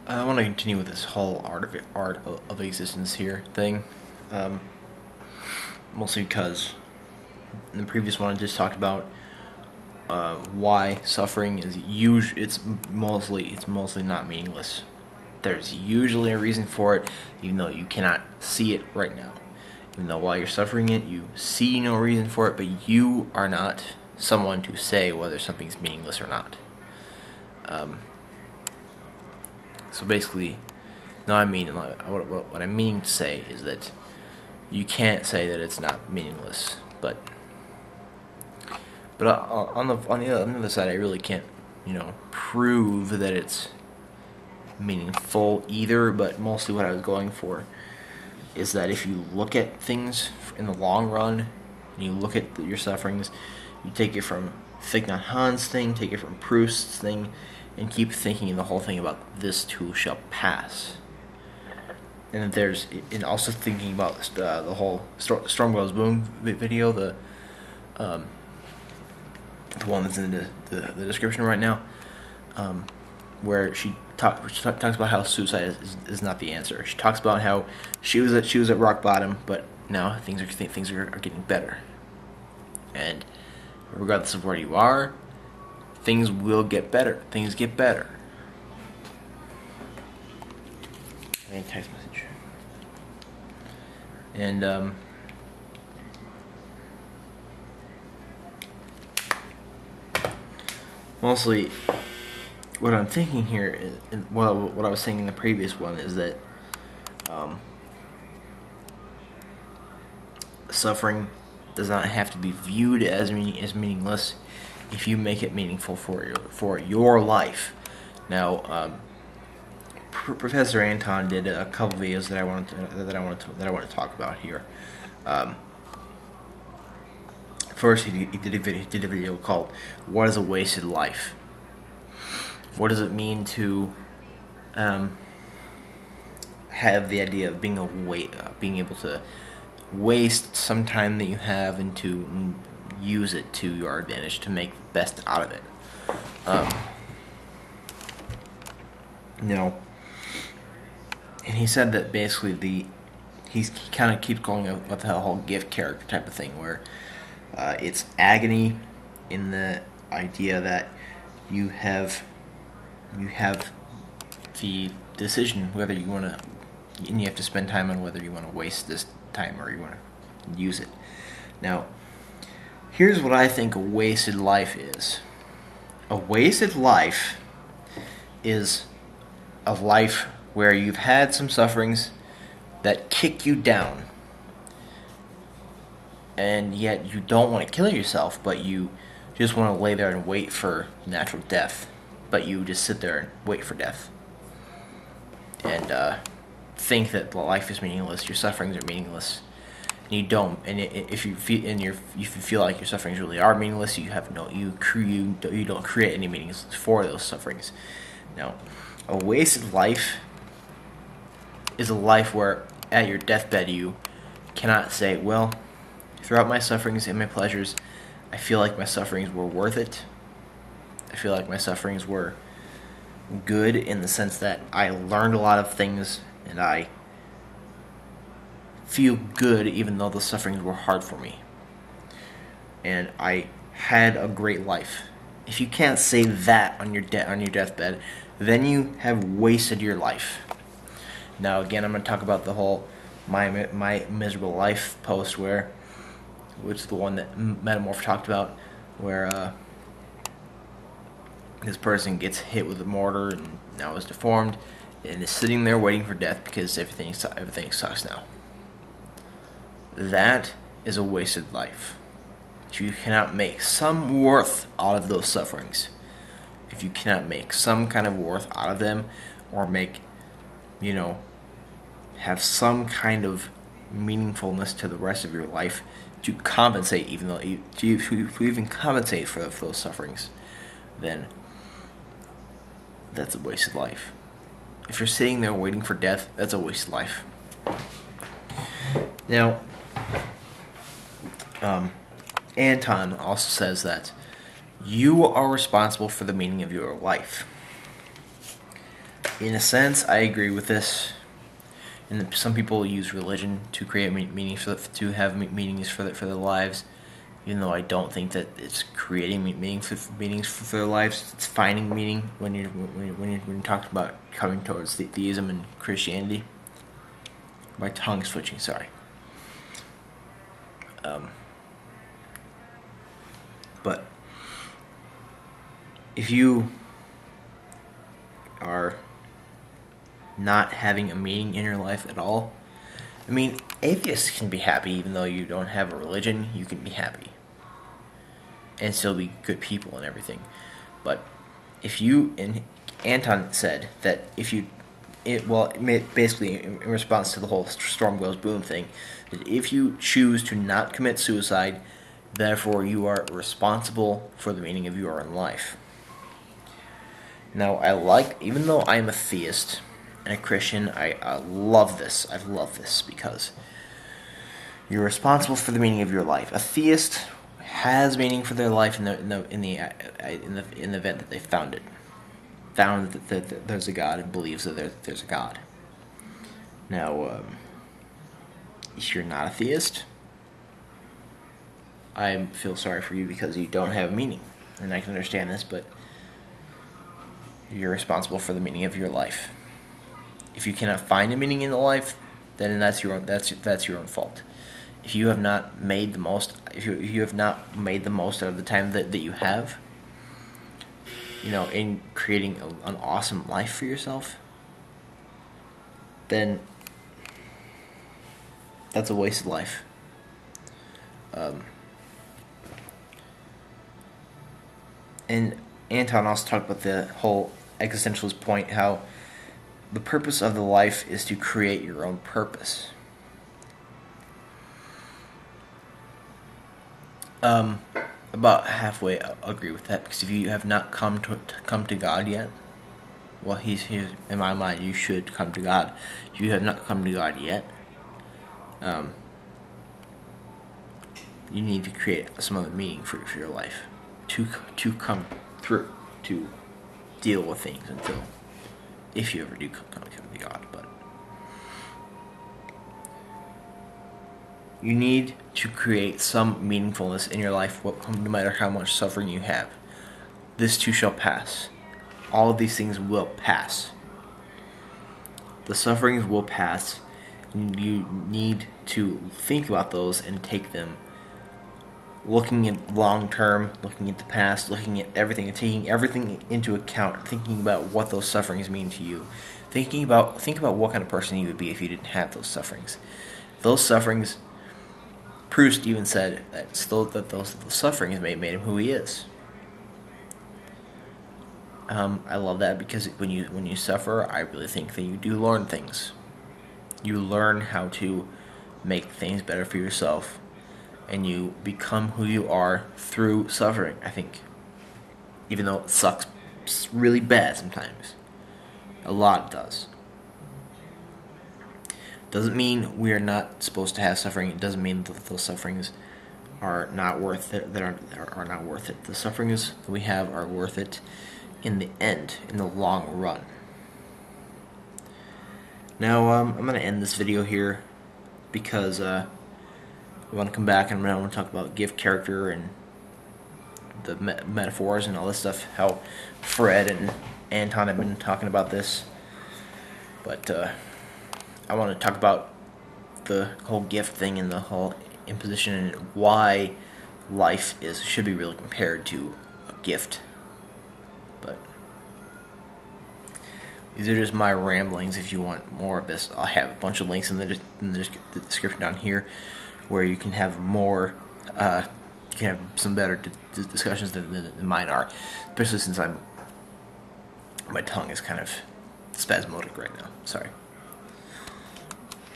I want to continue with this whole art of existence here thing, um, mostly because in the previous one I just talked about why suffering is it's mostly not meaningless. There's usually a reason for it, even though you cannot see it right now. Even though while you're suffering it, you see no reason for it, but you are not someone to say whether something's meaningless or not. Um, So basically, no, I mean, what I mean to say is that you can't say that it's not meaningless, but on the other side, I really can't, prove that it's meaningful either. But mostly, what I was going for is that if you look at things in the long run, and you look at your sufferings, you take it from Thich Nhat Hanh's thing, take it from Proust's thing, and keep thinking the whole thing about this too shall pass. And also thinking about the whole Storm Goes Boom video, um, the one that's in the description right now, where she talks about how suicide is not the answer. She talks about how she was at rock bottom, but now things are getting better, and regardless of where you are, things will get better. Things get better. And text message. And mostly, what I'm thinking here is, what I was saying in the previous one is that suffering does not have to be viewed as meaningless if you make it meaningful for your life. Now, Professor Anton did a couple videos that I want to talk about here. First, he did a video called "What is a Wasted Life?" What does it mean to have the idea of being able to waste some time that you have and to use it to your advantage to make the best out of it? And he said that basically he kind of keeps going with the whole gift character type of thing, where it's agony in the idea that you have the decision whether you want to, and you have to spend time on whether you want to waste this time or you want to use it. Now, here's what I think a wasted life is. A wasted life is a life where you've had some sufferings that kick you down, and yet you don't want to kill yourself, but you just want to lay there and wait for natural death. But you just sit there and wait for death, and think that life is meaningless, your sufferings are meaningless, and you don't. And if you feel like your sufferings really are meaningless, you don't create any meanings for those sufferings. Now, a wasted life is a life where at your deathbed you cannot say, well, throughout my sufferings and my pleasures, I feel like my sufferings were worth it. I feel like my sufferings were good in the sense that I learned a lot of things and I feel good even though the sufferings were hard for me. And I had a great life. If you can't say that on your deathbed, then you have wasted your life. Now, again, I'm going to talk about the whole my miserable life post, which is the one that Metamorph talked about, where this person gets hit with a mortar and now is deformed and is sitting there waiting for death because everything sucks now. That is a wasted life. If you cannot make some worth out of those sufferings, if you cannot make some kind of worth out of them, or have some kind of meaningfulness to the rest of your life to compensate, to even compensate for those sufferings, then that's a wasted life. If you're sitting there waiting for death, that's a wasted life. Now, Anton also says that you are responsible for the meaning of your life. In a sense, I agree with this. And some people use religion to create meaning to have meanings for their lives. Even though I don't think that it's creating meanings for their lives, it's finding meaning when you're talking about coming towards theism and Christianity. My tongue's switching. Sorry. But if you are not having a meaning in your life at all, I mean, atheists can be happy even though you don't have a religion. You can be happy and still be good people and everything. But if you, and Anton said that if you, basically in response to the whole storm goes boom thing, that if you choose to not commit suicide, therefore you are responsible for the meaning of your own life. Now, even though I'm a theist and a Christian, I love this. I love this because you're responsible for the meaning of your life. A theist has meaning for their life in the event that they found that there's a God and believes that there's a God. Now, if you're not a theist, I feel sorry for you because you don't have meaning, and I can understand this, but you're responsible for the meaning of your life. If you cannot find a meaning in the life, then that's your own fault. If you have not made the most, if you have not made the most out of the time that you have, in creating an awesome life for yourself, then that's a wasted life. And Anton also talked about the whole existentialist point, how the purpose of the life is to create your own purpose. About halfway agree with that, because if you have not come to God yet, well, he's in my mind. You should come to God. If you have not come to God yet, you need to create some other meaning for your life to come through, to deal with things until, if you ever do come to God. But you need to create some meaningfulness in your life, no matter how much suffering you have. This too shall pass. All of these things will pass. The sufferings will pass. You need to think about those and take them, looking at long term, looking at the past, looking at everything, and taking everything into account, thinking about what those sufferings mean to you. Think about what kind of person you would be if you didn't have those sufferings. Those sufferings, Proust even said that those sufferings made him who he is. I love that, because when you suffer, I really think that you do learn things. You learn how to make things better for yourself, and you become who you are through suffering, I think. Even though it sucks really bad sometimes. A lot does. Doesn't mean we are not supposed to have suffering. It doesn't mean that those sufferings are not worth it. That are not worth it. The sufferings that we have are worth it in the end, in the long run. Now, I'm going to end this video here because we want to come back and I want to talk about gift character and the metaphors and all this stuff, how Fred and Anton have been talking about this. But I want to talk about the whole gift thing and the whole imposition and why life should be really compared to a gift. But these are just my ramblings. If you want more of this, I'll have a bunch of links in the description down here, where you can have more, you can have some better discussions than mine are, especially since my tongue is kind of spasmodic right now. Sorry.